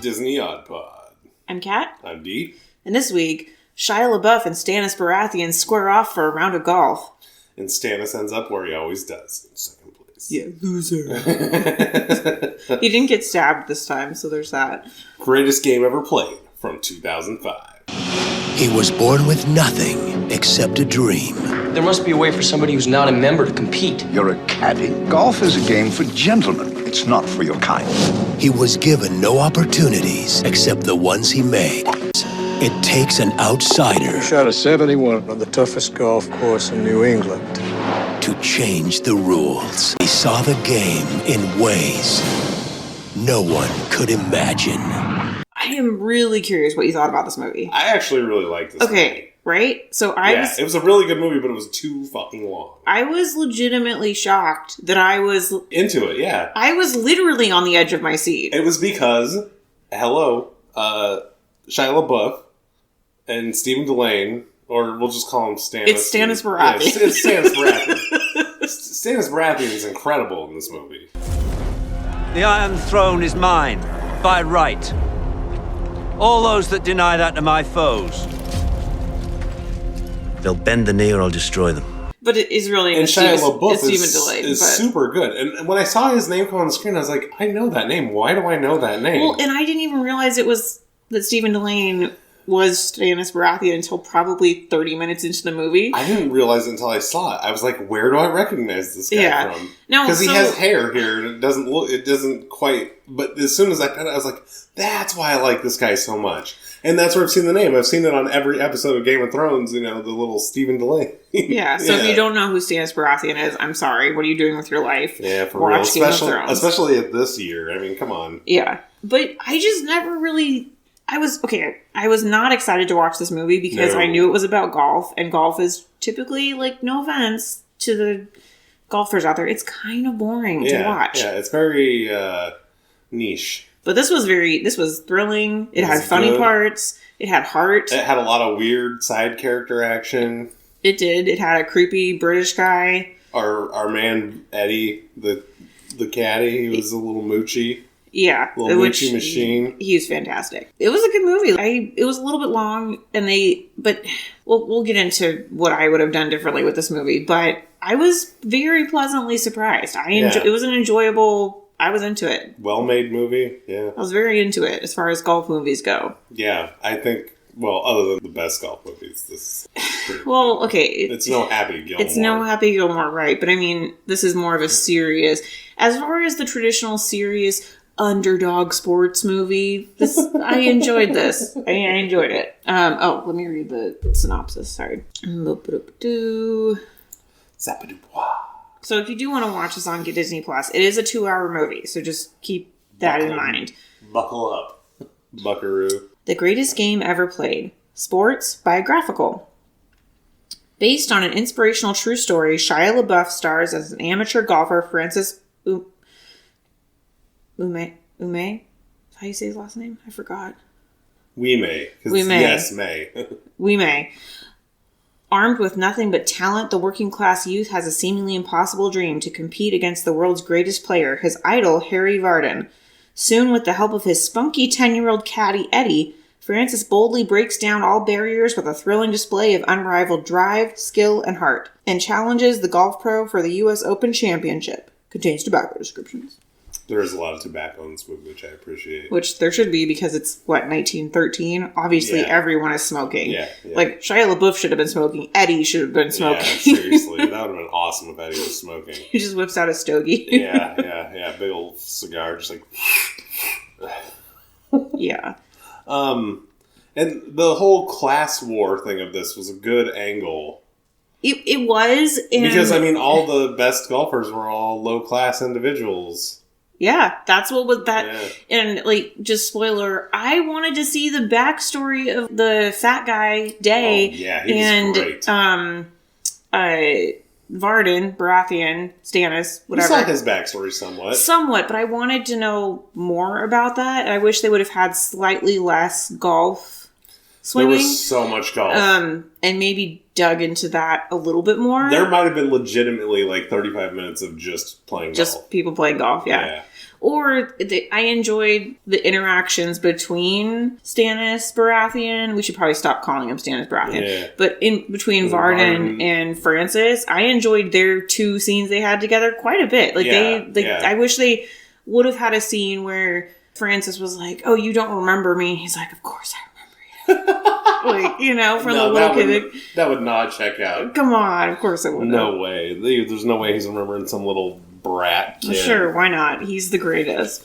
Disney Odd Pod. I'm Kat. I'm Dee. And this week, Shia Lebeouf and Stannis Baratheon square off for a round of golf. And Stannis ends up where he always does, in second place. Yeah, loser. He didn't get stabbed this time, so there's that. Greatest game ever played from 2005. He was born with nothing except a dream. There must be a way for somebody who's not a member to compete. You're a caddy. Golf is a game for gentlemen. It's not for your kind. He was given no opportunities except the ones he made. It takes an outsider Shot a 71 on the toughest golf course in New England. to change the rules. He saw the game in ways no one could imagine. I am really curious what you thought about this movie. I actually really liked this movie. Right? So It was a really good movie, but it was too fucking long. I was legitimately shocked that I was I was literally on the edge of my seat. It was because, Shia LaBeouf and Stephen Delane, or we'll just call him Stannis. It's Stannis Baratheon. Yeah, it's Stannis Baratheon. Stannis Baratheon is incredible in this movie. The Iron Throne is mine, by right. All those that deny that are my foes. They'll bend the knee or I'll destroy them. But it is really... And Shia LaBeouf Delane, is super good. And when I saw his name come on the screen, I was like, I know that name. Why do I know that name? Well, and I didn't even realize that Stephen Delane was Stannis Baratheon until probably 30 minutes into the movie. I didn't realize it until I saw it. I was like, where do I recognize this guy from? Because he has hair here, and it doesn't quite... But as soon as I got it, I was like, that's why I like this guy so much. And that's where I've seen the name. I've seen it on every episode of Game of Thrones, the little Stephen Delane. Yeah, so if you don't know who Stannis Baratheon is, I'm sorry. What are you doing with your life? Yeah, for Watch real. Game of Thrones. Especially at this year. I mean, come on. Yeah. But I just never really... I was not excited to watch this movie because I knew it was about golf, and golf is typically, no offense to the golfers out there, it's kind of boring to watch. Yeah, it's very niche. But this was thrilling. It had funny parts. It had heart. It had a lot of weird side character action. It did. It had a creepy British guy. Our man Eddie, the caddy, he was a little moochy. Yeah. Little moochy machine. He was fantastic. It was a good movie. It was a little bit long, but we'll get into what I would have done differently with this movie. But I was very pleasantly surprised. It was an enjoyable... I was into it. Well-made movie, yeah. I was very into it as far as golf movies go. Yeah, I think... Well, other than the best golf movies, this is well, okay. It's no Happy Gilmore. It's no Happy Gilmore, right. But I mean, this is more of a serious... As far as the traditional serious underdog sports movie, I enjoyed this. I enjoyed it. Let me read the synopsis. Sorry. So if you do want to watch this on Disney Plus, it is a 2-hour movie. So just keep that in mind. Buckle up. Buckaroo. The greatest game ever played. Sports biographical. Based on an inspirational true story, Shia LaBeouf stars as an amateur golfer, Francis Ume. Is how you say his last name? I forgot. We may. Yes, may. We may. Armed with nothing but talent, the working-class youth has a seemingly impossible dream to compete against the world's greatest player, his idol, Harry Vardon. Soon, with the help of his spunky 10-year-old caddy, Eddie, Francis boldly breaks down all barriers with a thrilling display of unrivaled drive, skill, and heart, and challenges the golf pro for the U.S. Open Championship. Contains tobacco descriptions. There is a lot of tobacco in this movie, which I appreciate. Which there should be because it's, 1913? Obviously, everyone is smoking. Yeah. Shia LaBeouf should have been smoking. Eddie should have been smoking. Yeah, seriously. That would have been awesome if Eddie was smoking. He just whips out a stogie. Yeah. Big old cigar, just like... Yeah. And the whole class war thing of this was a good angle. It was. Because, all the best golfers were all low-class individuals. Yeah, that's what was that. Yeah. And, just spoiler, I wanted to see the backstory of the fat guy, Day. Oh, yeah, he was great. Vardon, Baratheon, Stannis, whatever. You saw his backstory somewhat. Somewhat, but I wanted to know more about that. I wish they would have had slightly less golf. swimming. There was so much golf. And maybe dug into that a little bit more. There might have been legitimately like 35 minutes of just playing golf. Just people playing golf, yeah. Or I enjoyed the interactions between Stannis Baratheon. We should probably stop calling him Stannis Baratheon. Yeah. But in between Varden and Francis, I enjoyed their 2 scenes they had together quite a bit. Like I wish they would have had a scene where Francis was like, "Oh, you don't remember me?" He's like, "Of course I remember you." Like, you know, from the little kid. That would not check out. Come on, of course it would. No way. There's no way he's remembering some little brat kid. Sure, why not? He's the greatest.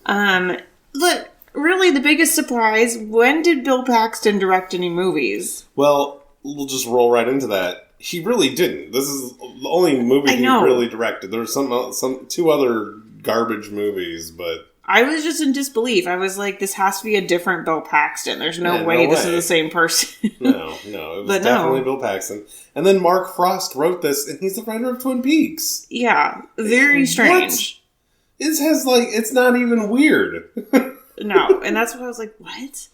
Look, really the biggest surprise, when did Bill Paxton direct any movies? Well, we'll just roll right into that. He really didn't. This is the only movie he really directed. There's some 2 other garbage movies, but I was just in disbelief. I was like, this has to be a different Bill Paxton. There's no way this is the same person. No. It was definitely Bill Paxton. And then Mark Frost wrote this, and he's the writer of Twin Peaks. Yeah. Very strange. It's not even weird. No. And that's what I was like, what?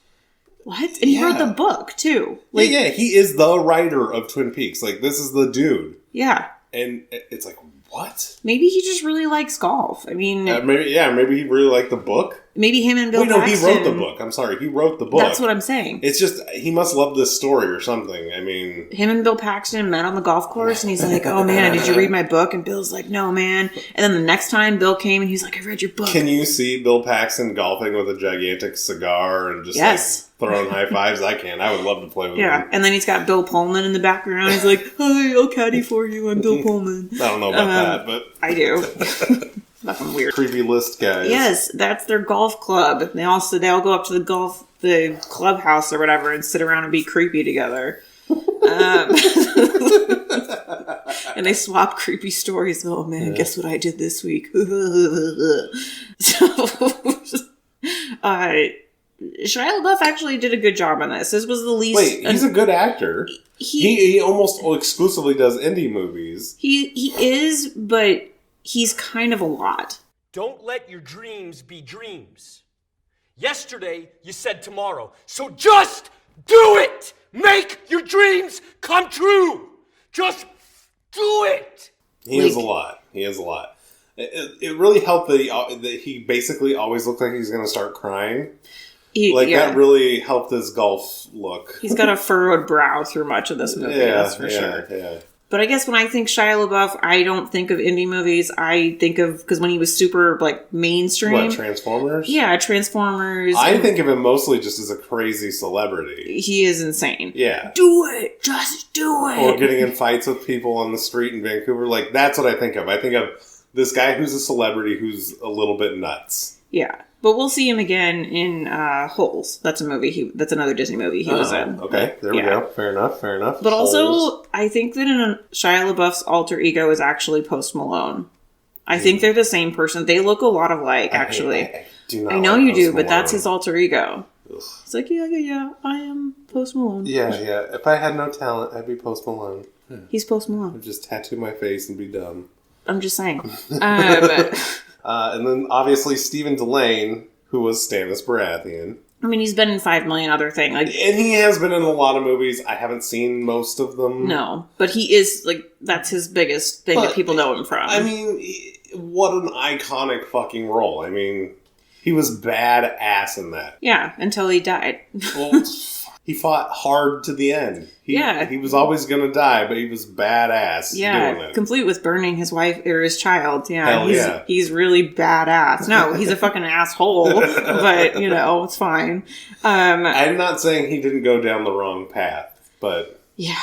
What? And he wrote the book, too. Like, yeah, he is the writer of Twin Peaks. Like, this is the dude. Yeah. And it's like, what? Maybe he just really likes golf. I mean... maybe he really liked the book. Maybe him and Bill Paxton... he wrote the book. I'm sorry, he wrote the book. That's what I'm saying. It's just, he must love this story or something. I mean... Him and Bill Paxton met on the golf course, and he's like, "Oh man, did you read my book?" And Bill's like, "No, man." And then the next time Bill came, and he's like, "I read your book." Can you see Bill Paxton golfing with a gigantic cigar and just like throwing high fives? I can. I would love to play with him. Yeah, and then he's got Bill Pullman in the background. He's like, "Hi, I'll caddy for you. I'm Bill Pullman." I don't know about that, but... I do. Nothing weird. Creepy list guys. Yes, that's their golf club. They all go up to the clubhouse or whatever and sit around and be creepy together. And they swap creepy stories. "Oh man, guess what I did this week?" Shia LaBeouf actually did a good job on this. This was the least... Wait, he's a good actor. He almost exclusively does indie movies. He is, but he's kind of a lot. Don't let your dreams be dreams. Yesterday, you said tomorrow. So just do it! Make your dreams come true! Just do it! He has a lot. It really helped that he basically always looked like he's going to start crying. That really helped his golf look. He's got a furrowed brow through much of this movie, that's for sure. Yeah. But I guess when I think Shia LaBeouf, I don't think of indie movies. I think of, because when he was super, like, mainstream. What, Transformers? Yeah, Transformers. I think of him mostly just as a crazy celebrity. He is insane. Yeah. Do it! Just do it! Or getting in fights with people on the street in Vancouver. Like, that's what I think of. I think of this guy who's a celebrity who's a little bit nuts. Yeah. But we'll see him again in Holes. That's a movie. That's another Disney movie he was in. Okay, there we go. Fair enough. But also, I think that Shia LaBeouf's alter ego is actually Post Malone. I think they're the same person. They look a lot alike, actually. I know you do, but that's his alter ego. Ugh. It's like, yeah, I am Post Malone. Yeah. If I had no talent, I'd be Post Malone. Yeah. He's Post Malone. I'd just tattoo my face and be dumb. I'm just saying. And then, obviously, Stephen Delane, who was Stannis Baratheon. I mean, he's been in 5 million other things. And he has been in a lot of movies. I haven't seen most of them. No, but he is, that's his biggest thing that people know him from. I mean, what an iconic fucking role. I mean, he was badass in that. Yeah, until he died. Well, he fought hard to the end. He was always going to die, but he was badass doing it. Complete with burning his wife or his child. Yeah, he's really badass. No, he's a fucking asshole, but, it's fine. I'm not saying he didn't go down the wrong path, but... Yeah.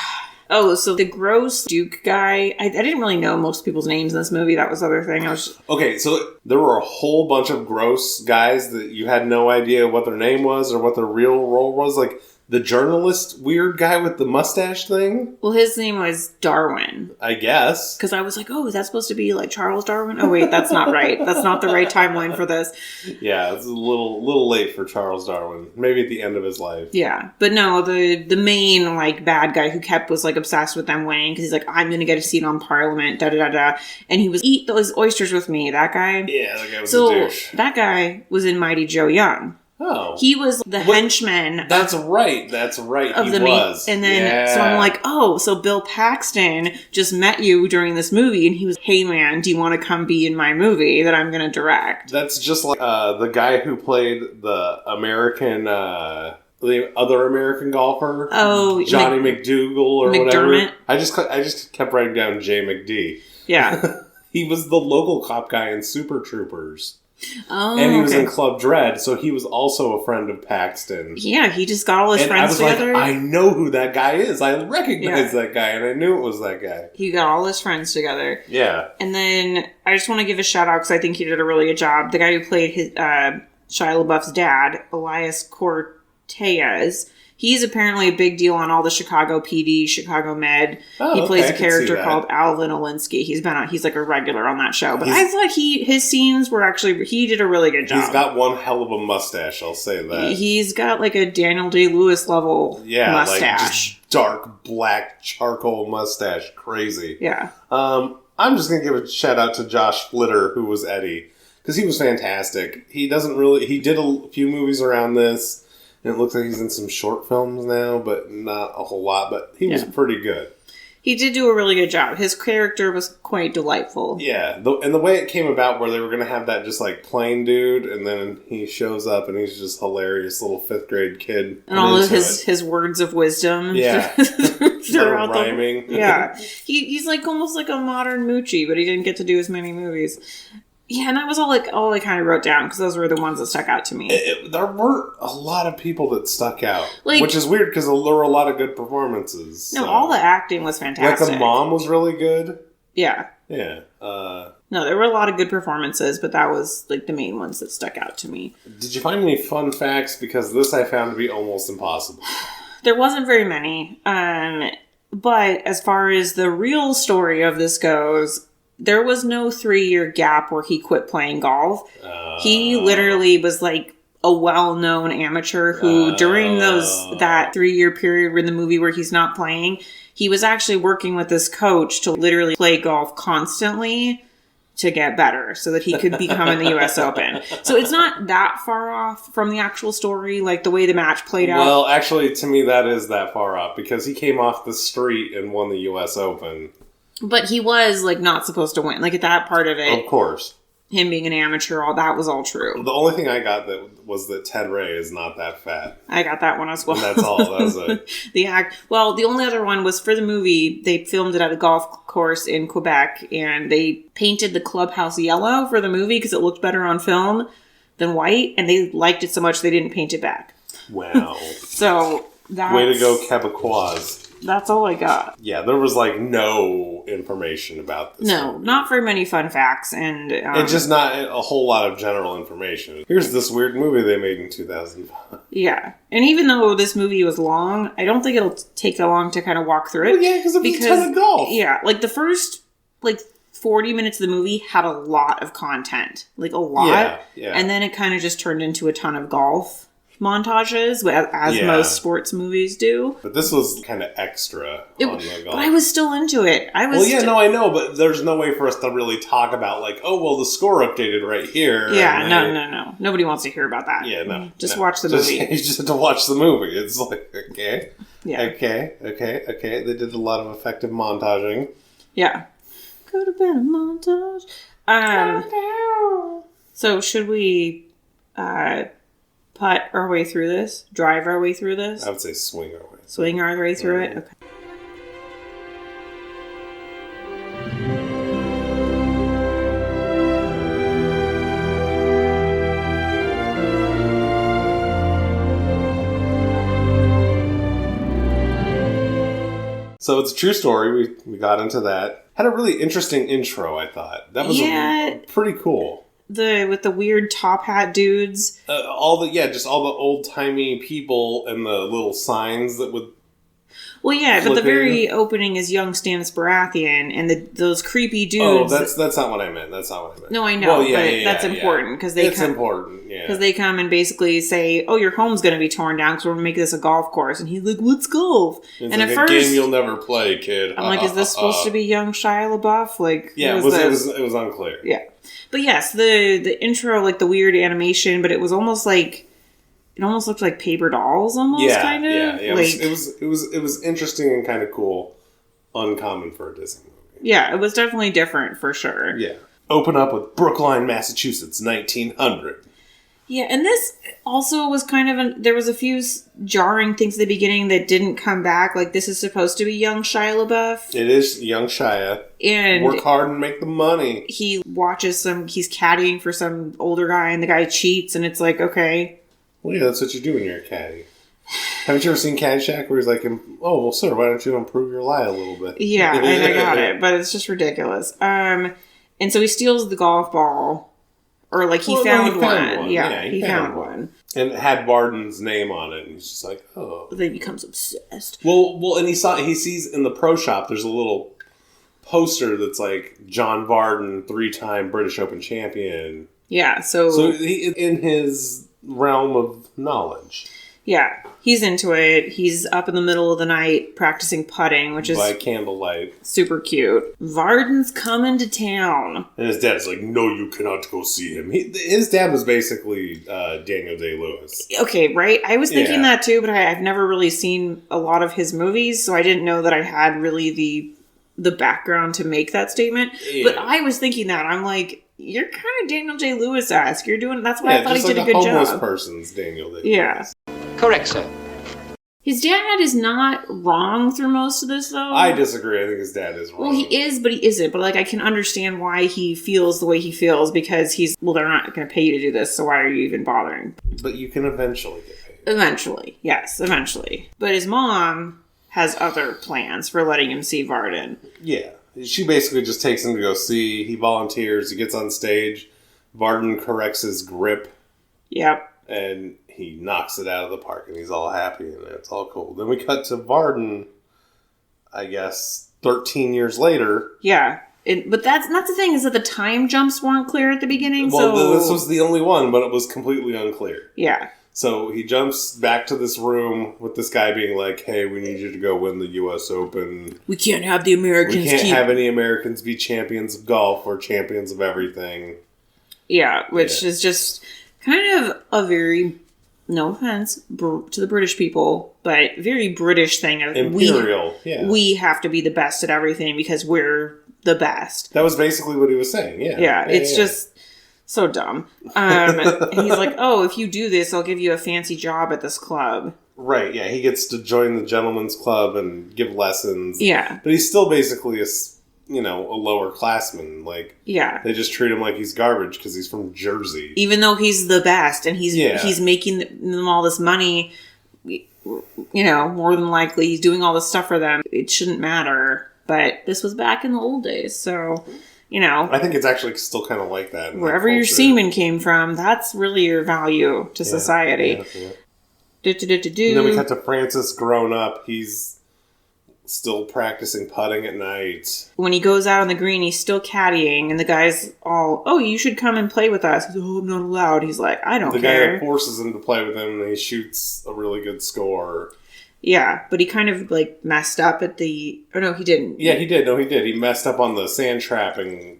Oh, so the gross Duke guy, I didn't really know most people's names in this movie. That was the other thing. Okay, so there were a whole bunch of gross guys that you had no idea what their name was or what their real role was. Like, the journalist weird guy with the mustache thing? Well, his name was Darwin. I guess. Because I was like, oh, is that supposed to be like Charles Darwin? Oh, wait, that's not right. That's not the right timeline for this. Yeah, it's a little late for Charles Darwin. Maybe at the end of his life. Yeah. But no, the main, bad guy who was, obsessed with them winning, because he's like, I'm going to get a seat on Parliament, da-da-da-da. And he was, eat those oysters with me, that guy. Yeah, that guy was a douche. That guy was in Mighty Joe Young. Oh. He was the henchman. That's right. He was. And then, so I'm like, oh, so Bill Paxton just met you during this movie, and he was, hey man, do you want to come be in my movie that I'm going to direct? That's just like the guy who played the other American golfer. Oh, Johnny McDougal or McDermott. whatever. I just kept writing down J. McD. Yeah. He was the local cop guy in Super Troopers. Oh, and he was in Club Dread, so he was also a friend of Paxton. Yeah, he just got all his friends together. Like, I know who that guy is. I recognize that guy, and I knew it was that guy. He got all his friends together. Yeah. And then I just want to give a shout out because I think he did a really good job. The guy who played Shia LaBeouf's dad, Elias Cortez. He's apparently a big deal on all the Chicago PD, Chicago Med. He plays a character called Alvin Olinsky. He's like a regular on that show. But I thought his scenes were actually, he did a really good job. He's got one hell of a mustache, I'll say that. He's got like a Daniel Day-Lewis level mustache. Like just dark black charcoal mustache. Crazy. Yeah. I'm just going to give a shout out to Josh Flitter, who was Eddie. Because he was fantastic. He did a few movies around this. And it looks like he's in some short films now, but not a whole lot. But he was pretty good. He did do a really good job. His character was quite delightful. Yeah. And the way it came about where they were going to have that just like plain dude, and then he shows up and he's just hilarious little 5th grade kid. And all of his words of wisdom. Yeah. Throughout rhyming. Yeah. He's like almost like a modern Moochie, but he didn't get to do as many movies. Yeah, and that was all I kind of wrote down, because those were the ones that stuck out to me. There weren't a lot of people that stuck out, like, which is weird, because there were a lot of good performances. No, all the acting was fantastic. Like, the mom was really good. Yeah. Yeah. No, there were a lot of good performances, but that was, like, the main ones that stuck out to me. Did you find any fun facts? Because this I found to be almost impossible. There wasn't very many. But as far as the real story of this goes, there was no 3-year gap where he quit playing golf. He literally was like a well-known amateur who during that 3-year period in the movie where he's not playing, he was actually working with this coach to literally play golf constantly to get better so that he could become in the U.S. Open. So it's not that far off from the actual story, like the way the match played out. Well, actually, to me, that is that far off, because he came off the street and won the U.S. Open. But he was, like, not supposed to win. Like, at that part of it. Of course. Him being an amateur, all that was all true. The only thing I got was that Ted Ray is not that fat. I got that one as well. And that's all. That was it. Well, the only other one was for the movie. They filmed it at a golf course in Quebec, and they painted the clubhouse yellow for the movie because it looked better on film than white, and they liked it so much they didn't paint it back. Wow. So, that's... Way to go, Quebecois. That's all I got. Yeah, there was, like, no information about this. No, not very many fun facts. And just not a whole lot of general information. Here's this weird movie they made in 2005. Yeah. And even though this movie was long, I don't think it'll take that long to kind of walk through it. Well, yeah, because it was a ton of golf. Yeah, like, the first, 40 minutes of the movie had a lot of content. Like, a lot. Yeah. And then it kind of just turned into a ton of golf montages, as most sports movies do. But this was kind of extra on the golf. But I was still into it. I know, but there's no way for us to really talk about, like, oh, well, the score updated right here. Yeah, no. Nobody wants to hear about that. Yeah, no. Just watch the movie. You just have to watch the movie. It's like, okay. Yeah. Okay. They did a lot of effective montaging. Yeah. Could have been a montage. So, should we... putt our way through this? Drive our way through this? I would say swing our way. Swing our way through it? Okay. So it's a true story. We got into that. Had a really interesting intro, I thought. That was pretty cool. With the weird top hat dudes. All the old timey people and the little signs that would. Well, yeah, but the very opening is young Stannis Baratheon and those creepy dudes. Oh, that's not what I meant. That's not what I meant. No, I know, but that's important because it's important. Yeah, because they come and basically say, "Oh, your home's going to be torn down because we're going to make this a golf course," and he's like, "What's golf?" And like, at first, a game you'll never play, kid. I'm like, "Is this supposed to be young Shia LaBeouf?" Like, yeah, it was unclear. Yeah. But yes, the intro, like the weird animation, but it was almost like it almost looked like paper dolls, almost kind of. Yeah. It was interesting and kind of cool, uncommon for a Disney movie. Yeah, it was definitely different for sure. Yeah. Open up with Brookline, Massachusetts, 1900. Yeah, and this also was kind of there was a few jarring things at the beginning that didn't come back. Like, this is supposed to be young Shia Lebeouf. It is young Shia. And work hard and make the money. He watches he's caddying for some older guy, and the guy cheats, and it's like, okay. Well, yeah, that's what you do when you're a caddy. Haven't you ever seen Caddyshack where he's like, oh, well, sir, why don't you improve your lie a little bit? Yeah, I got it, but it's just ridiculous. And so he steals the golf ball. Or, like, he found one. Yeah, he found one. And it had Varden's name on it, and he's just like, oh. Then he becomes obsessed. Well, and he sees in the pro shop, there's a little poster that's like, John Varden, 3-time British Open champion. Yeah, so he, in his realm of knowledge. Yeah, he's into it. He's up in the middle of the night practicing putting, which is... by candlelight. Super cute. Varden's coming to town. And his dad's like, no, you cannot go see him. His dad was basically Daniel Day-Lewis. Okay, right? I was thinking that too, but I've never really seen a lot of his movies, so I didn't know that I had really the background to make that statement. Yeah. But I was thinking that. I'm like... You're kind of Daniel J. Lewis-esque. You're doing... That's why I thought he did a good job. Yeah, just like a homeless person's Daniel Day-Lewis. Yeah. Correct, sir. His dad is not wrong through most of this, though. I disagree. I think his dad is wrong. Well, he is, but he isn't. But, like, I can understand why he feels the way he feels, because they're not going to pay you to do this, so why are you even bothering? But you can eventually get paid. Eventually. Yes, eventually. But his mom has other plans for letting him see Varden. Yeah. She basically just takes him to go see. He volunteers. He gets on stage. Varden corrects his grip. Yep. And he knocks it out of the park. And he's all happy. And it's all cool. Then we cut to Varden, I guess, 13 years later. Yeah. But that's the thing, is that the time jumps weren't clear at the beginning. Well, this was the only one, but it was completely unclear. Yeah. So he jumps back to this room with this guy being like, hey, we need you to go win the U.S. Open. We can't have the Americans We can't have any Americans be champions of golf or champions of everything. Yeah, which is just kind of a very, no offense to the British people, but very British thing. Imperial, we have to be the best at everything because we're the best. That was basically what he was saying, Yeah, it's just... so dumb. And he's like, oh, if you do this, I'll give you a fancy job at this club. Right, yeah. He gets to join the gentleman's club and give lessons. Yeah. But he's still basically a lower classman. Like, yeah. They just treat him like he's garbage because he's from Jersey. Even though he's the best and he's making them all this money, more than likely he's doing all this stuff for them. It shouldn't matter. But this was back in the old days, so... I think it's actually still kind of like that. Wherever your semen came from, that's really your value to society. Yeah. And then we cut to Francis grown up. He's still practicing putting at night. When he goes out on the green, he's still caddying, and the guy's all, oh, you should come and play with us. He's like, oh, I'm not allowed. He's like, I don't care. The guy that forces him to play with him, and he shoots a really good score. Yeah, but he kind of, messed up at the... Oh, no, he didn't. Yeah, he did. No, he did. He messed up on the sand trap and,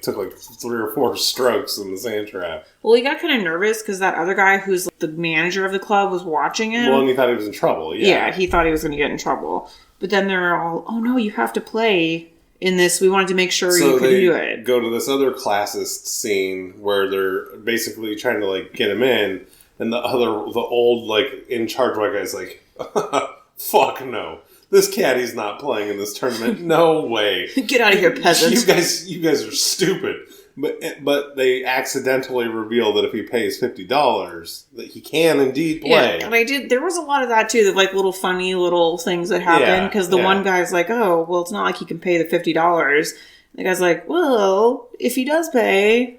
took, 3 or 4 strokes in the sand trap. Well, he got kind of nervous because that other guy who's the manager of the club was watching him. Well, and he thought he was in trouble, Yeah, he thought he was going to get in trouble. But then they're all, oh, no, you have to play in this. We wanted to make sure you could do it. Go to this other classist scene where they're basically trying to, get him in. And the old, in charge white guy's like... Fuck no. This caddy's not playing in this tournament. No way. Get out of here, peasants. You guys are stupid. But they accidentally reveal that if he pays $50, that he can indeed play. Yeah, and there was a lot of that too, little funny little things that happened, because the one guy's like, oh, well, it's not like he can pay the $50. The guy's like, well, if he does pay...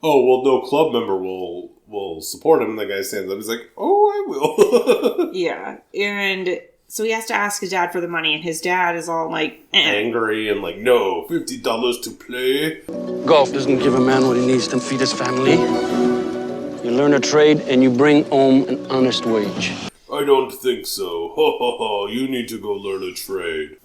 Oh, well, no club member will support him. And the guy stands up. He's like, oh, I will. Yeah. And so he has to ask his dad for the money. And his dad is all angry and no, $50 to play. Golf doesn't give a man what he needs to feed his family. You learn a trade and you bring home an honest wage. I don't think so. Ho, ho, ho. You need to go learn a trade.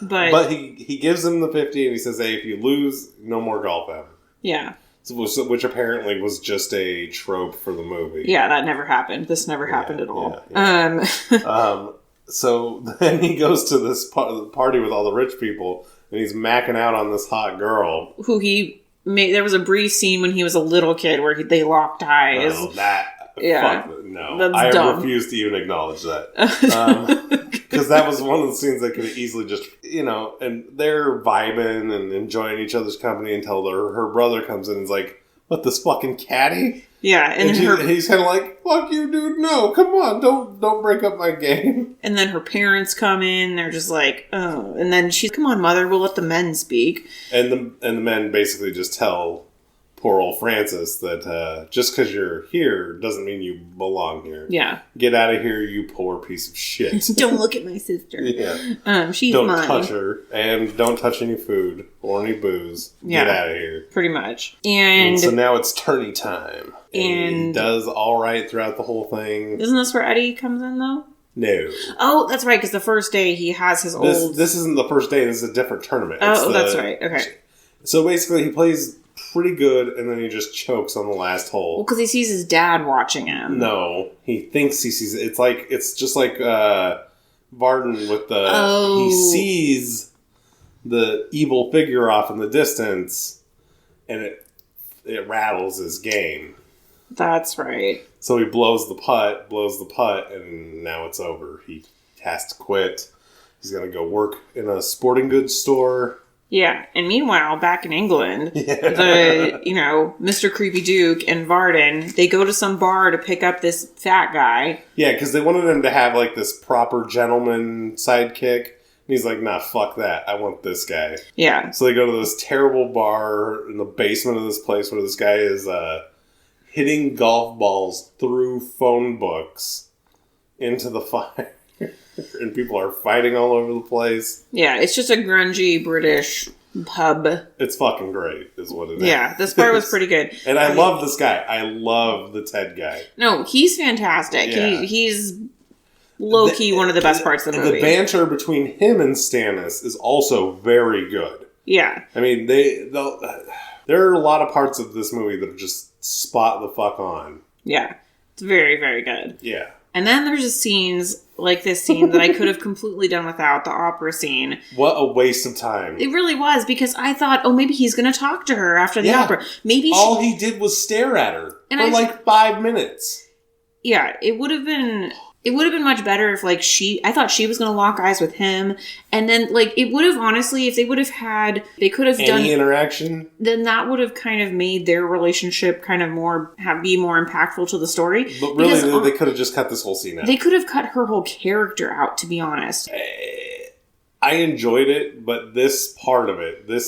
But he gives him the 50 and he says, hey, if you lose, no more golf ever. Yeah. which apparently was just a trope for the movie. Yeah, that never happened. This never happened at all. So then he goes to this party with all the rich people, and he's macking out on this hot girl. Who he made... There was a brief scene when he was a little kid where they locked eyes. Oh, that... Yeah. Fuck, no. That's dumb. Refuse to even acknowledge that. Because that was one of the scenes that could have easily just... and they're vibing and enjoying each other's company until her brother comes in and is like, what, this fucking catty? Yeah, and he's kind of like, fuck you, dude, no, come on, don't break up my game. And then her parents come in, they're just like, oh, and then she's, come on, mother, we'll let the men speak. And the men basically just tell poor old Francis that just because you're here doesn't mean you belong here. Yeah. Get out of here, you poor piece of shit. Don't look at my sister. Yeah. She's don't mine. Touch her, and don't touch any food or any booze. Yeah. Get out of here. Pretty much. And so now it's tourney time. And he does all right throughout the whole thing. Isn't this where Eddie comes in, though? No. Oh, that's right, because the first day he has his old... This isn't the first day, this is a different tournament. That's right, okay. So basically he plays pretty good, and then he just chokes on the last hole. Well, because he sees his dad watching him. No, he thinks he sees it. It's just like Varden with the... Oh. He sees the evil figure off in the distance, and it rattles his game. That's right. So he blows the putt, and now it's over. He has to quit. He's going to go work in a sporting goods store. Yeah, and meanwhile, back in England, Mr. Creepy Duke and Varden, they go to some bar to pick up this fat guy. Yeah, because they wanted him to have, like, this proper gentleman sidekick. And he's like, nah, fuck that. I want this guy. Yeah. So they go to this terrible bar in the basement of this place where this guy is hitting golf balls through phone books into the fire. And people are fighting all over the place. Yeah, it's just a grungy British pub. It's fucking great, is what it is. Yeah, this part was pretty good. And I love this guy. I love the Ted guy. No, he's fantastic. Yeah. He's low-key one of the best parts of the movie. The banter between him and Stannis is also very good. Yeah. I mean, there are a lot of parts of this movie that are just spot the fuck on. Yeah. It's very, very good. Yeah. And then there's just scenes like this scene that I could have completely done without, the opera scene. What a waste of time. It really was, because I thought, oh, maybe he's going to talk to her after the opera. Maybe all he did was stare at her for 5 minutes. Yeah, it would have been much better if, like, I thought she was going to lock eyes with him. And then, like, it would have, honestly, if they would have had, they could have done any interaction, then that would have kind of made their relationship kind of be more impactful to the story. But really, they could have just cut this whole scene out. They could have cut her whole character out, to be honest. I enjoyed it, but this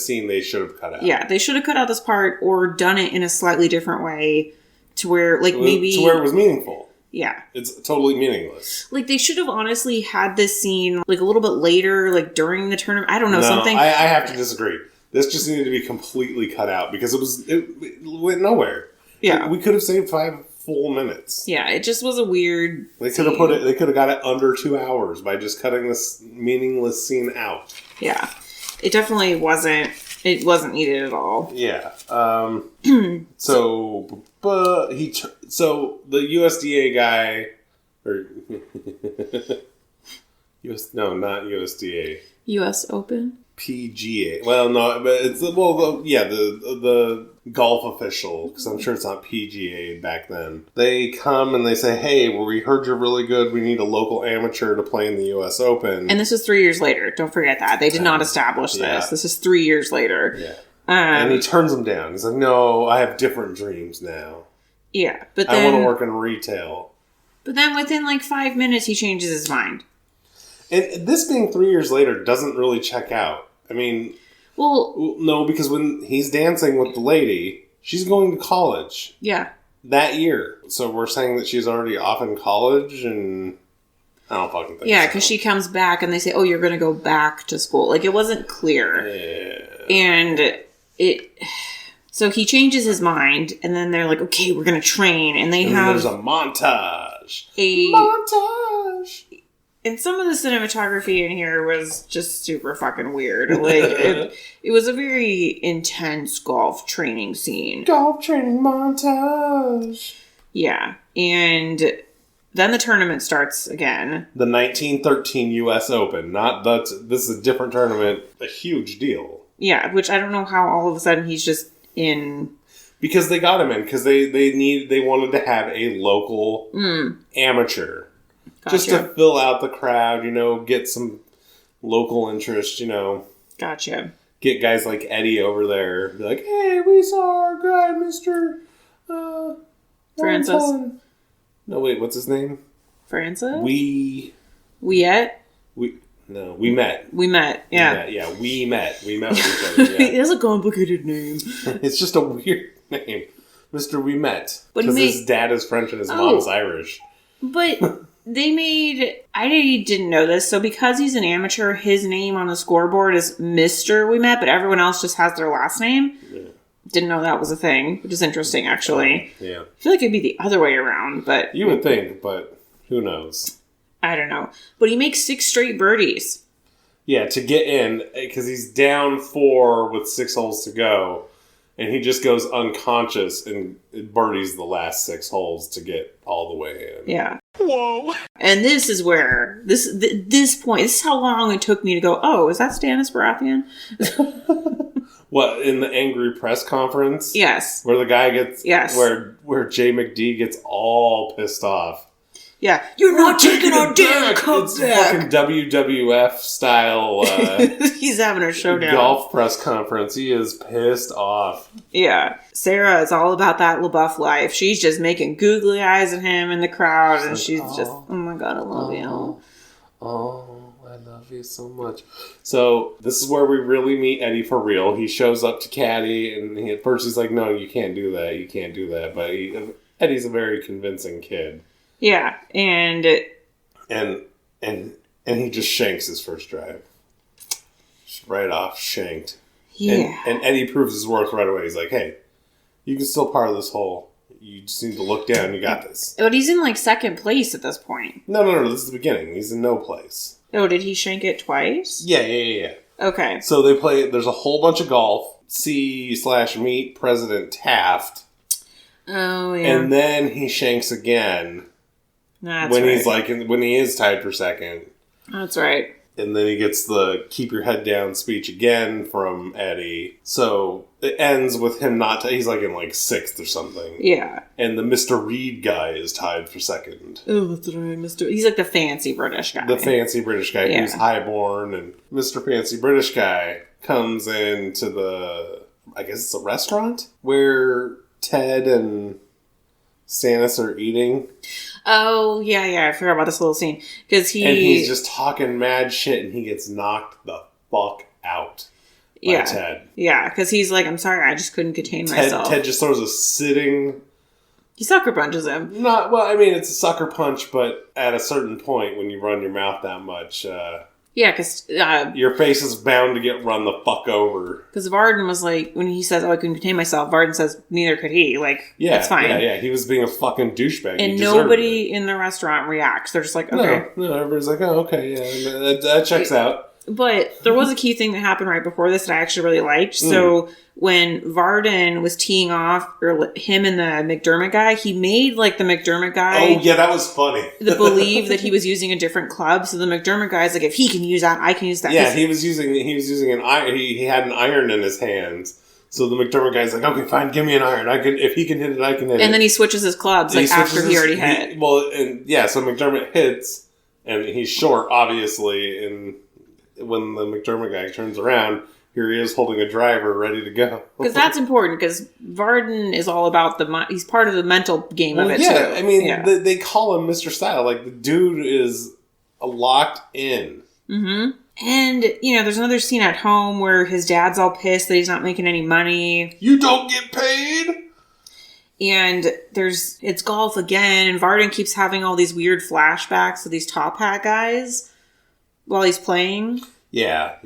scene, they should have cut out. Yeah, they should have cut out this part or done it in a slightly different way to where, like, maybe... To where it was meaningful. Yeah. It's totally meaningless. Like, they should have honestly had this scene, like, a little bit later, like, during the tournament. I don't know, something... I have to disagree. This just needed to be completely cut out because it went nowhere. Yeah. We could have saved 5 full minutes. Yeah, it just was a weird They could have got it under 2 hours by just cutting this meaningless scene out. Yeah. It definitely wasn't needed at all. Yeah. So the USDA guy, or not USDA. US Open? PGA. Well, no, but it's the golf official, because I'm sure it's not PGA back then. They come and they say, hey, we heard you're really good. We need a local amateur to play in the US Open. And this is 3 years later. Don't forget that. They did not establish this. Yeah. This is 3 years later. Yeah. And he turns them down. He's like, no, I have different dreams now. Yeah, but then... I want to work in retail. But then within, like, 5 minutes, he changes his mind. And this being 3 years later doesn't really check out. I mean... Well... No, because when he's dancing with the lady, she's going to college. Yeah. That year. So we're saying that she's already off in college, and... I don't fucking think so. Yeah, because she comes back and they say, oh, you're going to go back to school. Like, it wasn't clear. Yeah. And so he changes his mind, and then they're like, okay, we're going to train. And there's a montage. And some of the cinematography in here was just super fucking weird. Like, it was a very intense golf training scene. Golf training montage. Yeah. And then the tournament starts again. The 1913 U.S. Open. This is a different tournament. A huge deal. Yeah, which I don't know how all of a sudden he's just in... Because they got him in. Because they wanted to have a local amateur. Gotcha. Just to fill out the crowd, get some local interest, Gotcha. Get guys like Eddie over there. Be like, hey, we saw our guy, Mr. Francis. No, wait, what's his name? Francis? We met. We met. We met, yeah. We met with each other. Yeah. It has a complicated name. It's just a weird name. Mr. We Met. Because his dad is French and his mom's Irish. But... I didn't know this, so because he's an amateur, his name on the scoreboard is Mr. We Met, but everyone else just has their last name. Yeah. Didn't know that was a thing, which is interesting, actually. Yeah. I feel like it'd be the other way around, but... You would think, but who knows? I don't know. But he makes 6 straight birdies. Yeah, to get in, because he's down 4 with 6 holes to go, and he just goes unconscious and birdies the last 6 holes to get all the way in. Yeah. Whoa. And this is where, this point, this is how long it took me to go, oh, is that Stannis Baratheon? What, in the angry press conference? Yes. Where the guy gets, yes. Where Jay McD gets all pissed off. Yeah, you're not taking our damn cup It's back. Fucking WWF style. He's having a showdown. Golf press conference. He is pissed off. Yeah, Sarah is all about that LaBeouf life. She's just making googly eyes at him in the crowd, and she's just, oh my god, I love you. Oh, I love you so much. So this is where we really meet Eddie for real. He shows up to Caddy, and at first he's like, "No, you can't do that. You can't do that." But Eddie's a very convincing kid. Yeah, and he just shanks his first drive. Just right off, shanked. Yeah. And Eddie proves his worth right away. He's like, hey, you can still par this hole. You just need to look down. You got this. But he's in, like, second place at this point. No. This is the beginning. He's in no place. Oh, did he shank it twice? Yeah. Okay. So they play, there's a whole bunch of golf. See/meet President Taft. Oh, yeah. And then he shanks again. That's when right. he's like, when he is tied for second. That's right. And then he gets the keep your head down speech again from Eddie. So it ends with him he's like in like 6th or something. Yeah. And the Mr. Reed guy is tied for second. Oh, that's right, Mr. He's like the fancy British guy. The fancy British guy who's highborn. And Mr. Fancy British guy comes into I guess it's a restaurant where Ted and Stannis are eating. Oh, yeah, I forgot about this little scene. And he's just talking mad shit, and he gets knocked the fuck out by Ted. Yeah, because he's like, I'm sorry, I just couldn't contain myself. Ted just throws a sitting... He sucker punches him. It's a sucker punch, but at a certain point, when you run your mouth that much... yeah, because... your face is bound to get run the fuck over. Because Varden was like, when he says, oh, I couldn't contain myself, Varden says, neither could he. Like, that's fine. Yeah. He was being a fucking douchebag. And nobody in the restaurant reacts. They're just like, okay. No, everybody's like, oh, okay, yeah, that checks out. But there was a key thing that happened right before this that I actually really liked. So when Varden was teeing off, or him and the McDermott guy, he made like the McDermott guy. Oh yeah, that was funny. Believe that he was using a different club. So the McDermott guy's like, if he can use that, I can use that. Yeah, he was using an iron. He had an iron in his hands. So the McDermott guy's like, okay, fine, give me an iron. If he can hit it, I can hit it. And then he switches his clubs after he already hit. So McDermott hits, and he's short, obviously, and when the McDermott guy turns around, here he is holding a driver ready to go. Because that's important, because Varden is all about he's part of the mental game of it, too. Yeah, I mean, they call him Mr. Style. Like, the dude is locked in. Mm-hmm. And, there's another scene at home where his dad's all pissed that he's not making any money. You don't get paid? And it's golf again, and Varden keeps having all these weird flashbacks of these top hat guys while he's playing. Yeah.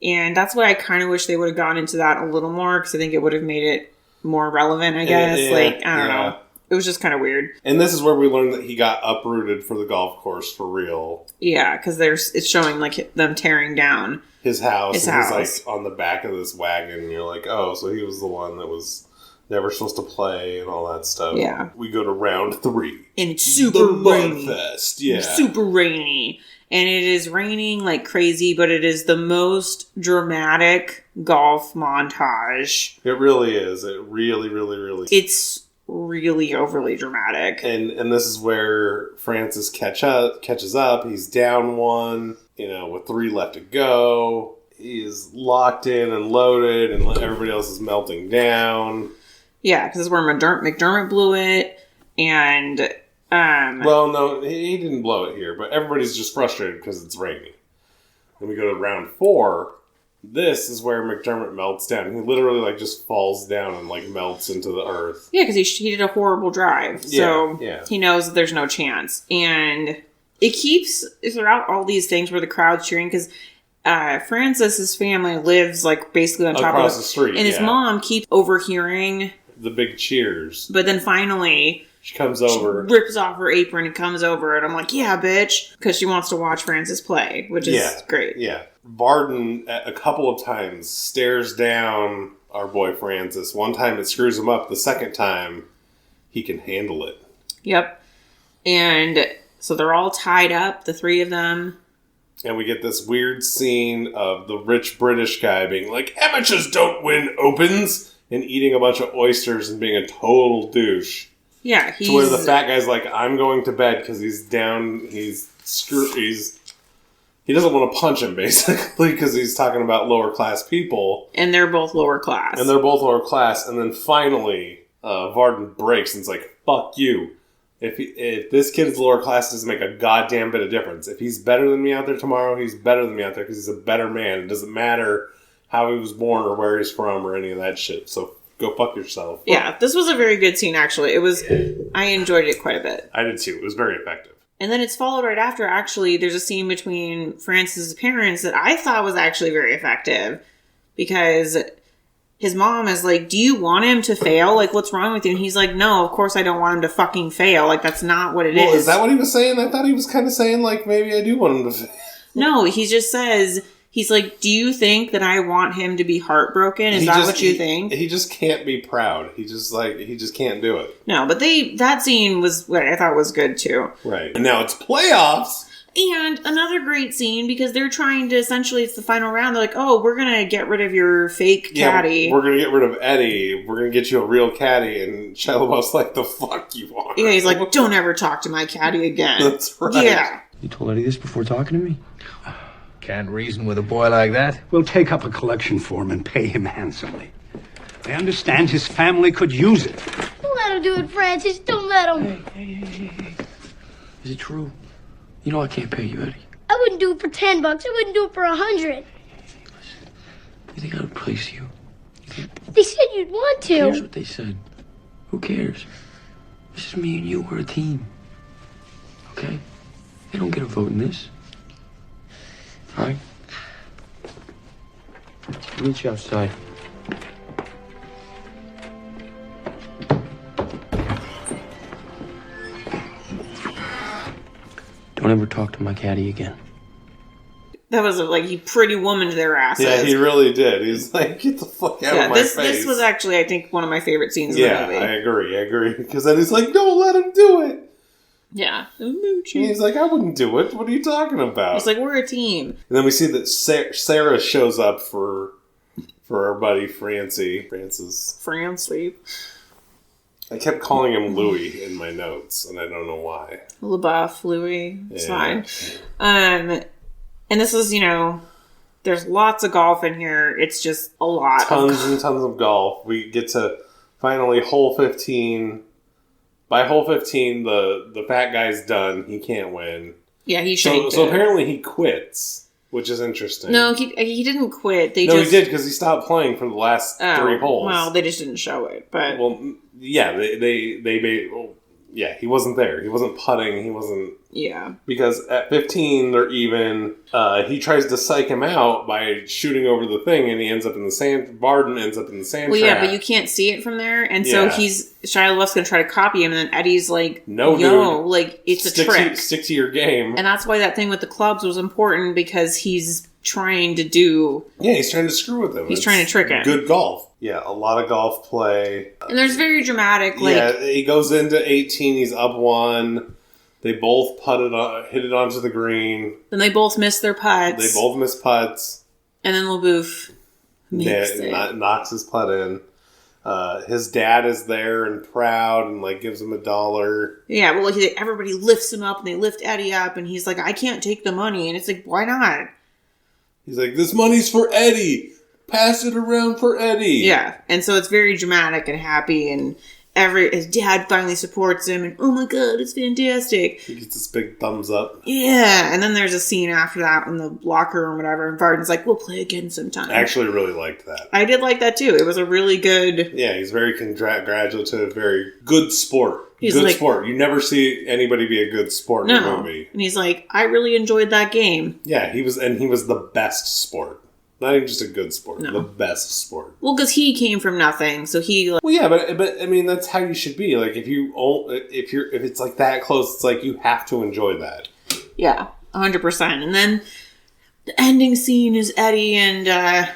And that's why I kind of wish they would have gone into that a little more, because I think it would have made it more relevant, I guess. I don't know. it was just kind of weird. And this is where we learned that he got uprooted for the golf course for real. Yeah, because it's showing like them tearing down his house. He's like on the back of this wagon, and you're like, oh, so he was the one that was never supposed to play and all that stuff. Yeah. We go to round 3. And it's super rainy. Mudfest, yeah. Super rainy. And it is raining like crazy, but it is the most dramatic golf montage. It really is. It really, really, really. It's really overly dramatic. And this is where Francis catches up. He's down 1, with 3 left to go. He's locked in and loaded, and everybody else is melting down. Yeah, because this is where McDermott blew it, and... well, no, he didn't blow it here, but everybody's just frustrated because it's raining. Then we go to round 4. This is where McDermott melts down. He literally, just falls down and, melts into the earth. Yeah, because he did a horrible drive, so he knows that there's no chance. And it keeps, throughout all these things where the crowd's cheering, because... Francis's family lives basically on top across the street, and his mom keeps overhearing the big cheers. But then finally, she comes over, rips off her apron, and comes over, and I'm like, "Yeah, bitch," because she wants to watch Francis play, which is great. Yeah, Varden a couple of times stares down our boy Francis. One time it screws him up. The second time, he can handle it. Yep, and so they're all tied up, the 3 of them. And we get this weird scene of the rich British guy being like, amateurs don't win opens, and eating a bunch of oysters and being a total douche. Yeah, to where the fat guy's like, I'm going to bed because he's down, he doesn't want to punch him, basically, because he's talking about lower class people. And they're both lower class. And then finally, Varden breaks and is like, fuck you. If this kid's lower class doesn't make a goddamn bit of difference. If he's better than me out there tomorrow, he's better than me out there because he's a better man. It doesn't matter how he was born or where he's from or any of that shit. So go fuck yourself. Yeah, this was a very good scene, actually. I enjoyed it quite a bit. I did too. It was very effective. And then it's followed right after, actually, there's a scene between Francis' parents that I thought was actually very effective. Because... his mom is like, do you want him to fail? What's wrong with you? And he's like, no, of course I don't want him to fucking fail. That's not what it is. Is that what he was saying? I thought he was kind of saying, maybe I do want him to fail. No, he just says, he's like, do you think that I want him to be heartbroken? Is that what you think? He just can't be proud. He just can't do it. No, but that scene was what I thought was good too. Right. And now it's playoffs. And another great scene, because they're trying to, essentially, it's the final round. They're like, oh, we're going to get rid of your fake caddy. We're going to get rid of Eddie. We're going to get you a real caddy. And Shia Lebeouf's like, the fuck you are. Yeah, he's like, don't ever talk to my caddy again. That's right. Yeah. You told Eddie this before talking to me? Can't reason with a boy like that. We'll take up a collection for him and pay him handsomely. I understand his family could use it. Don't let him do it, Francis. Don't let him. Hey. Is it true? You know I can't pay you, Eddie. I wouldn't do it for $10. I wouldn't do it for 100. Listen, you think I would place you? They said you'd want to. Here's what they said. Who cares? This is me and you. We're a team. Okay? They don't get a vote in this. All right? I'll meet you outside. Don't ever talk to my caddy again. That was he pretty womaned their asses. Yeah, he really did. He's like, get the fuck out of my face. This was actually, I think, one of my favorite scenes in the movie. Yeah, I agree. Because then he's like, don't let him do it. Yeah. And he's like, I wouldn't do it. What are you talking about? He's like, we're a team. And then we see that Sarah shows up for our buddy Francis. Francie. I kept calling him Louis in my notes, and I don't know why. Lebeouf, Louis. It's fine. And this is, there's lots of golf in here. It's just a lot. Tons and tons of golf. We get to finally hole 15. By hole 15, the fat guy's done. He can't win. Yeah, he shanked So apparently he quits, which is interesting. No, he didn't quit. He did, because he stopped playing for the last 3 holes. Well, they just didn't show it. But well, yeah, they Yeah, he wasn't there. He wasn't putting. He wasn't... Yeah. Because at 15, they're even... he tries to psych him out by shooting over the thing, and he ends up in the sand... Varden ends up in the sand trap. Yeah, but you can't see it from there, and so Shia LaBeouf's going to try to copy him, and then Eddie's like, no, dude. Like, it's a trick. Stick to your game. And that's why that thing with the clubs was important, because he's trying to do... Yeah, he's trying to screw with him. He's trying to trick him. Good golf. Yeah, a lot of golf play. And there's very dramatic, like... Yeah, he goes into 18, he's up 1. They both hit it onto the green. Then they both miss their putts. They both miss putts. And then Lebeouf knocks his putt in. His dad is there and proud and like gives him $1. Yeah, well, everybody lifts him up and they lift Eddie up and he's like, I can't take the money. And it's like, why not? He's like, this money's for Eddie. Pass it around for Eddie. Yeah, and so it's very dramatic and happy, and his dad finally supports him, and oh my god, it's fantastic. He gets this big thumbs up. Yeah, and then there's a scene after that in the locker room or whatever, and Varden's like, we'll play again sometime. I actually really liked that. I did like that too. It was a really good... Yeah, he's very congratulative, very good sport. Good sport. You never see anybody be a good sport in a movie. And he's like, I really enjoyed that game. Yeah, he was the best sport. Not even just a good sport, the best sport. Well, because he came from nothing, so he... Well, yeah, but I mean, that's how you should be. Like, if it's like that close, it's like you have to enjoy that. Yeah, 100%. And then the ending scene is Eddie and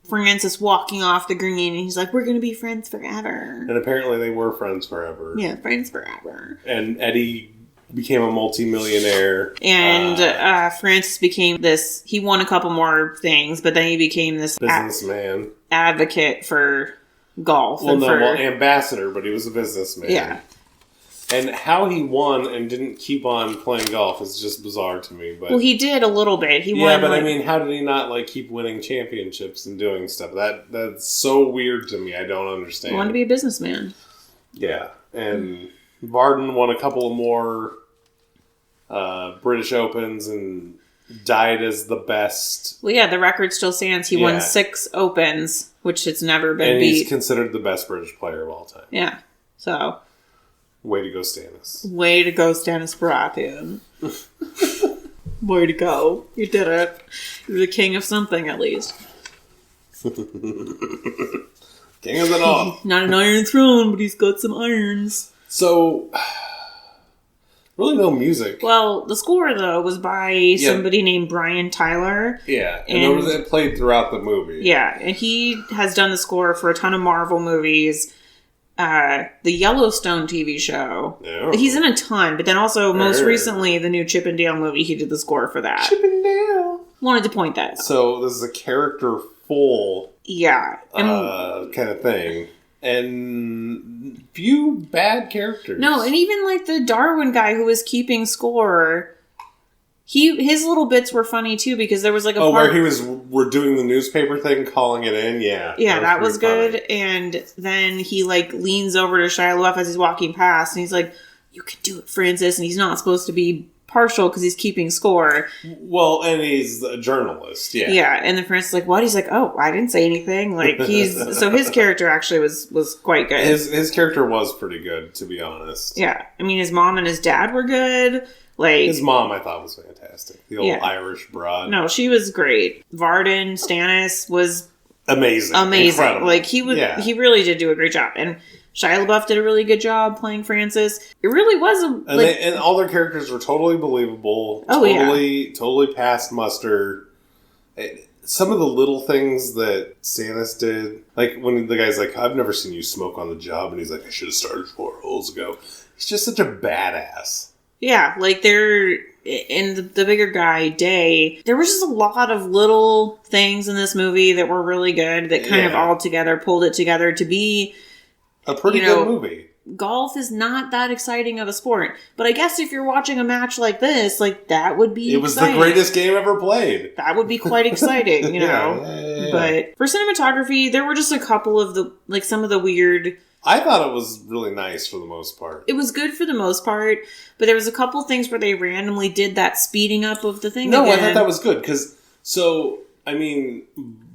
Francis walking off the green, and he's like, we're going to be friends forever. And apparently they were friends forever. Yeah, friends forever. And Eddie became a multi-millionaire. And Francis became this... He won a couple more things, but then he became this... businessman. Advocate for golf. Well, ambassador, but he was a businessman. Yeah. And how he won and didn't keep on playing golf is just bizarre to me. But well, he did a little bit. He won, but I mean, how did he not keep winning championships and doing stuff? That's so weird to me. I don't understand. He wanted to be a businessman. Yeah, and Varden won a couple of more British Opens and died as the best. Well, yeah, the record still stands. He won 6 Opens, which has never been beat. And he's considered the best British player of all time. Yeah, so... Way to go, Stannis. Way to go, Stannis Baratheon. Way to go. You did it. You're the king of something, at least. King of it all. Not an iron throne, but he's got some irons. So, really no music. Well, the score, though, was by somebody named Brian Tyler. Yeah, and it played throughout the movie. Yeah, and he has done the score for a ton of Marvel movies. The Yellowstone TV show. Oh. He's in a ton, but then also most recently the new Chip and Dale movie, he did the score for that. Chip and Dale. Wanted to point that out. So this is a character full kind of thing. And few bad characters. No, and even the Darwin guy who was keeping score... His little bits were funny too because there was a part where we're doing the newspaper thing, calling it in. Yeah, that was good. And then he leans over to Shia Lebeouf as he's walking past, and he's like, "You can do it, Francis." And he's not supposed to be partial because he's keeping score. Well, and he's a journalist. Yeah, yeah. And then Francis is like, "What?" He's like, "Oh, I didn't say anything." So his character actually was quite good. His character was pretty good, to be honest. Yeah, I mean, his mom and his dad were good. His mom, I thought, was fantastic. The old Irish broad. No, she was great. Varden, Stannis was amazing. Incredible. He really did do a great job. And Shia LaBeouf did a really good job playing Francis. It really was and all their characters were totally believable. Totally past muster. Some of the little things that Stannis did, when the guy's like, "I've never seen you smoke on the job," and he's like, "I should have started 4 holes ago." He's just such a badass. Yeah, they're... And the bigger guy, Day, there was just a lot of little things in this movie that were really good that kind of all together pulled it together to be... a pretty good movie. Golf is not that exciting of a sport. But I guess if you're watching a match like this, that would be It was exciting. The greatest game ever played. That would be quite exciting, you know? Yeah. But for cinematography, there were just a couple of some of the weird... I thought it was really nice for the most part. It was good for the most part, but there was a couple things where they randomly did that speeding up of the thing again. I thought that was good, because,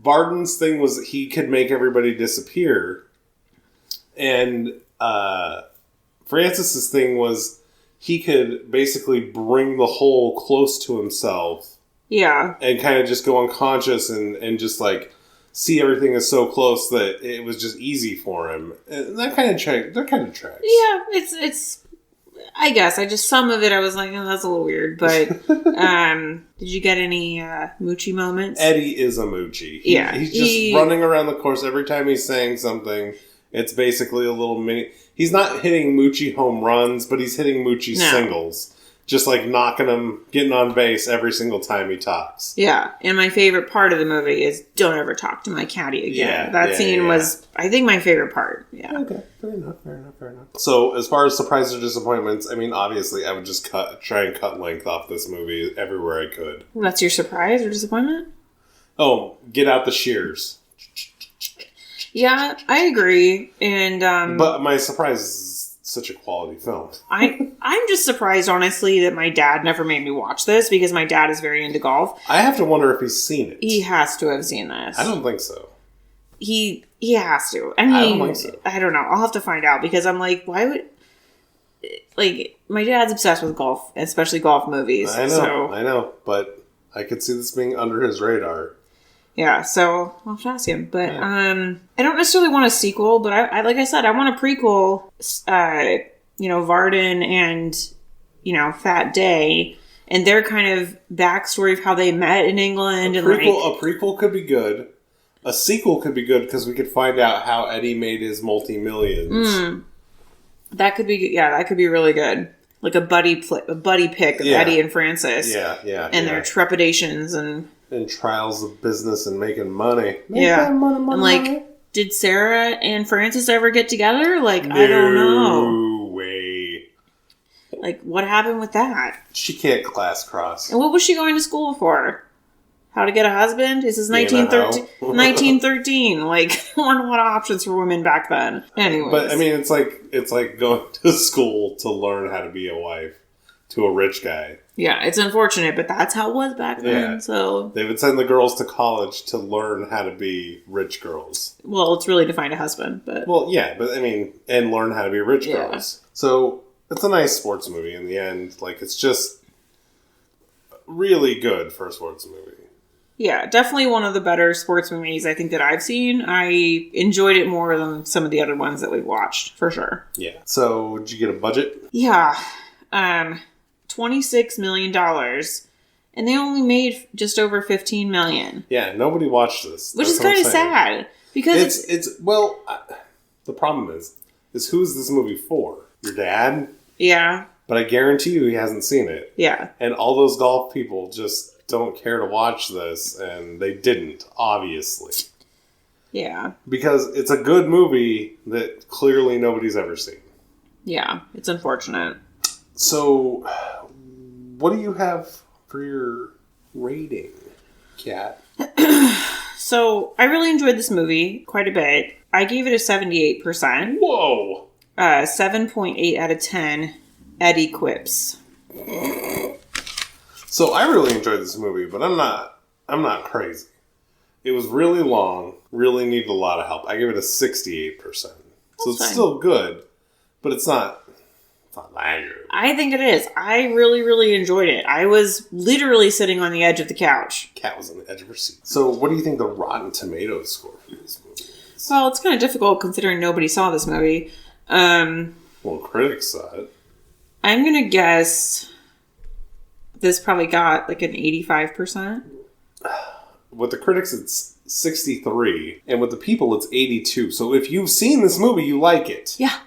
Barden's thing was he could make everybody disappear, and Francis's thing was he could basically bring the whole close to himself. Yeah. And kind of just go unconscious and just like see everything is so close that it was just easy for him. And that kind of tracks. Yeah, it's I guess some of it I was like, oh, that's a little weird, but did you get any Moochie moments? Eddie is a Moochie. He's just running around the course every time he's saying something. It's basically a little mini. He's not hitting Moochie home runs, but he's hitting Moochie singles. Just like knocking him, getting on base every single time he talks. Yeah, and my favorite part of the movie is don't ever talk to my caddy again. Yeah, that scene was, I think, my favorite part. Yeah. Okay, fair enough. So, as far as surprises or disappointments, I mean, obviously, I would just try and cut length off this movie everywhere I could. That's your surprise or disappointment? Oh, get out the shears. Yeah, I agree. And but my surprise is such a quality film. I'm just surprised, honestly, that my dad never made me watch this because my dad is very into golf. I have to wonder if he's seen it. He has to have seen this. I don't think so. He has to. I mean, I don't think so. I don't know. I'll have to find out because I'm like, why would... Like, my dad's obsessed with golf, especially golf movies. I know. But I could see this being under his radar. Yeah, so I'll have to ask him. But I don't necessarily want a sequel, but I like I said, I want a prequel. Varden and Fat Day and their kind of backstory of how they met in England. A prequel could be good. A sequel could be good because we could find out how Eddie made his multi-millions. That could be that could be really good. Like a buddy pick of Eddie and Francis. Yeah. And their trepidations and trials of business and making money. Money. Did Sarah and Francis ever get together? Like, I don't know. No way. Like, what happened with that? She can't class cross. And what was she going to school for? How to get a husband? This is 1913. Like, there weren't a lot of options for women back then. Anyways. But, I mean, it's like going to school to learn how to be a wife to a rich guy. Yeah, it's unfortunate, but that's how it was back then. Yeah. So they would send the girls to college to learn how to be rich girls. Well, it's really to find a husband, but... Well, yeah, but I mean, and learn how to be rich girls. So it's a nice sports movie in the end. Like, it's just really good for a sports movie. Yeah, definitely one of the better sports movies I think that I've seen. I enjoyed it more than some of the other ones that we've watched, for sure. Yeah. So, did you get a budget? Yeah. $26 million. And they only made just over $15 million. Yeah, nobody watched this. Which is kind of sad. Because the problem is who's this movie for? Your dad? Yeah. But I guarantee you he hasn't seen it. Yeah. And all those golf people just don't care to watch this, and they didn't, obviously. Yeah. Because it's a good movie that clearly nobody's ever seen. Yeah, it's unfortunate. So, what do you have for your rating, Kat? So, I really enjoyed this movie quite a bit. I gave it a 78%. Whoa! 7.8 out of 10 Eddie quips. So, I really enjoyed this movie, but I'm not crazy. It was really long, really needed a lot of help. I gave it a 68%. So it's still good, but it's not that good. I think it is. I really, really enjoyed it. I was literally sitting on the edge of the couch. Kat was on the edge of her seat. So what do you think the Rotten Tomatoes score for this movie is? Well, it's kind of difficult considering nobody saw this movie. Well, critics saw it. I'm going to guess this probably got like an 85%. With the critics, it's 63. And with the people, it's 82. So if you've seen this movie, you like it. Yeah.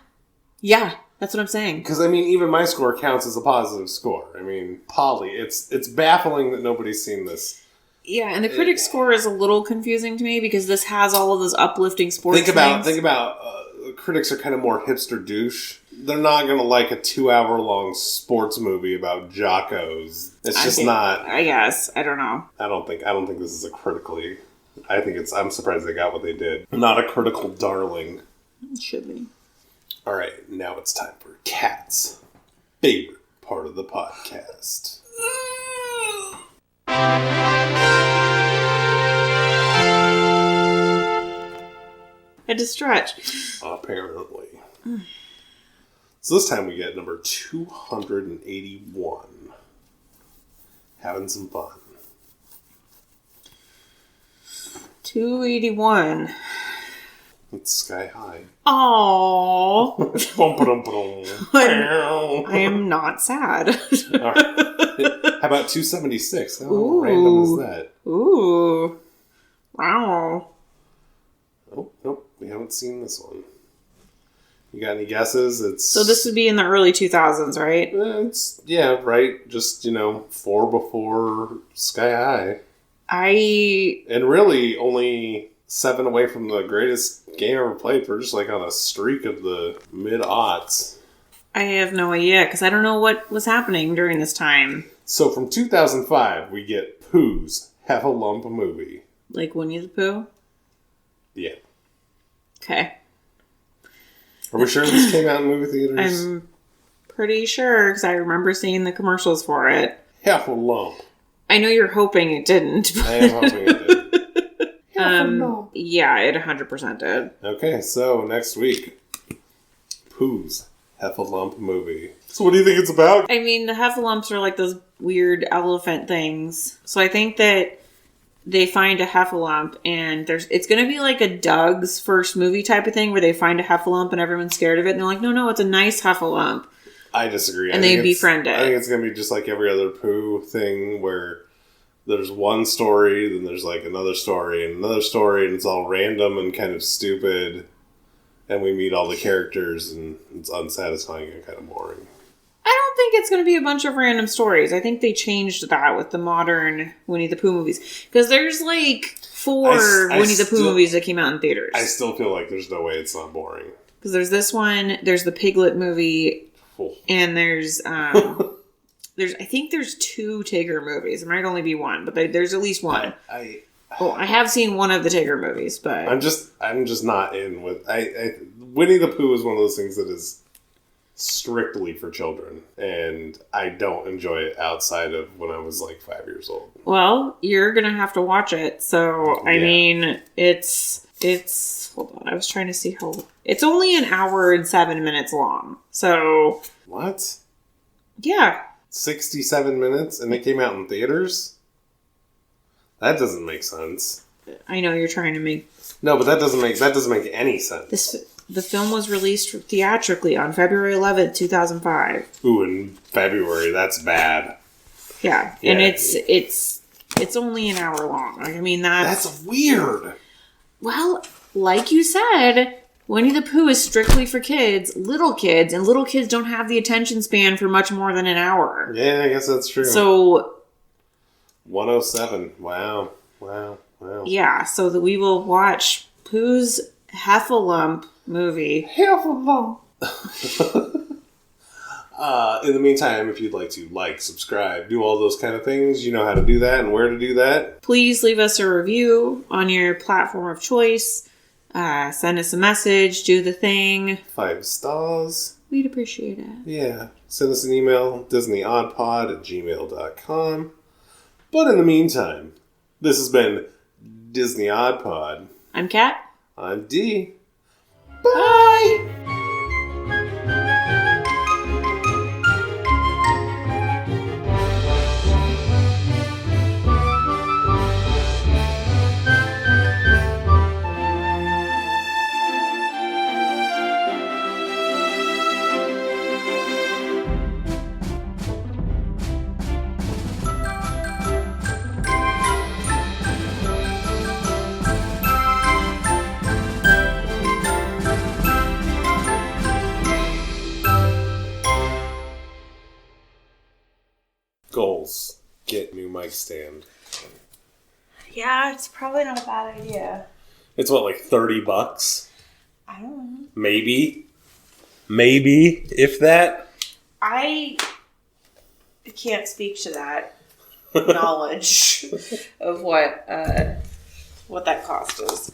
Yeah. That's what I'm saying. Because, I mean, even my score counts as a positive score. I mean, Polly, it's baffling that nobody's seen this. Yeah, and the critic score is a little confusing to me because this has all of those uplifting sports Think about critics are kind of more hipster douche. They're not going to like a 2-hour-long sports movie about jockos. It's just not. I guess. I don't know. I don't think this is a critically. I'm surprised they got what they did. Not a critical darling. It should be. All right, now it's time for Kat's favorite part of the podcast. I had to stretch. Apparently. So this time we get number 281. Having some fun. 281. It's Sky High. Aww. I am not sad. All right. How about 276? How random is that? Ooh. Wow. Oh, nope. We haven't seen this one. You got any guesses? So this would be in the early 2000s, right? Yeah, right. Just, 4 before Sky High. And really only 7 away from the greatest game ever played. We're just like on a streak of the mid-aughts. I have no idea, because I don't know what was happening during this time. So from 2005, we get Pooh's Heffalump movie. Like Winnie the Pooh? Yeah. Okay. Are we sure this came out in movie theaters? I'm pretty sure, because I remember seeing the commercials for it. Heffalump. I know you're hoping it didn't. But... I am hoping it did. Yeah, it 100% did. Okay, so next week, Pooh's Heffalump movie. So what do you think it's about? I mean, the Heffalumps are like those weird elephant things. So I think that they find a Heffalump, and it's going to be like a Doug's first movie type of thing where they find a Heffalump and everyone's scared of it. And they're like, no, it's a nice Heffalump. I disagree. And they befriend it. I think it's going to be just like every other Pooh thing where there's one story, then there's like another story, and it's all random and kind of stupid. And we meet all the characters, and it's unsatisfying and kind of boring. I don't think it's going to be a bunch of random stories. I think they changed that with the modern Winnie the Pooh movies. Because there's like 4 Winnie the Pooh movies that came out in theaters. I still feel like there's no way it's not boring. Because there's this one, there's the Piglet movie, and there's I think there's 2 Tigger movies. It might only be one, but there's at least one. I have seen one of the Tigger movies, but I'm just not in with. Winnie the Pooh is one of those things that is strictly for children, and I don't enjoy it outside of when I was like 5 years old. Well, you're gonna have to watch it. So I mean, it's. Hold on, I was trying to see how. It's only 1 hour and 7 minutes long. So what? Yeah. 67 minutes, and it came out in theaters? That doesn't make sense. I know you're trying to make... No, but that doesn't make any sense. The film was released theatrically on February 11th, 2005. Ooh, in February. That's bad. Yeah. And it's only 1 hour long. I mean, that's weird. Well, like you said... Winnie the Pooh is strictly for kids, and little kids don't have the attention span for much more than 1 hour. Yeah, I guess that's true. So 107. Wow. Yeah, so that we will watch Pooh's Heffalump movie. Heffalump. In the meantime, if you'd like to subscribe, do all those kind of things, you know how to do that and where to do that. Please leave us a review on your platform of choice. Send us a message, do the thing. 5 stars. We'd appreciate it. Yeah. Send us an email, DisneyOddPod@gmail.com. But in the meantime, this has been Disney Odd Pod. I'm Kat. I'm D. Bye! Goals. Get new mic stand. Yeah, it's probably not a bad idea. It's what, like $30? I don't know. Maybe, if that. I can't speak to that knowledge of what that cost is.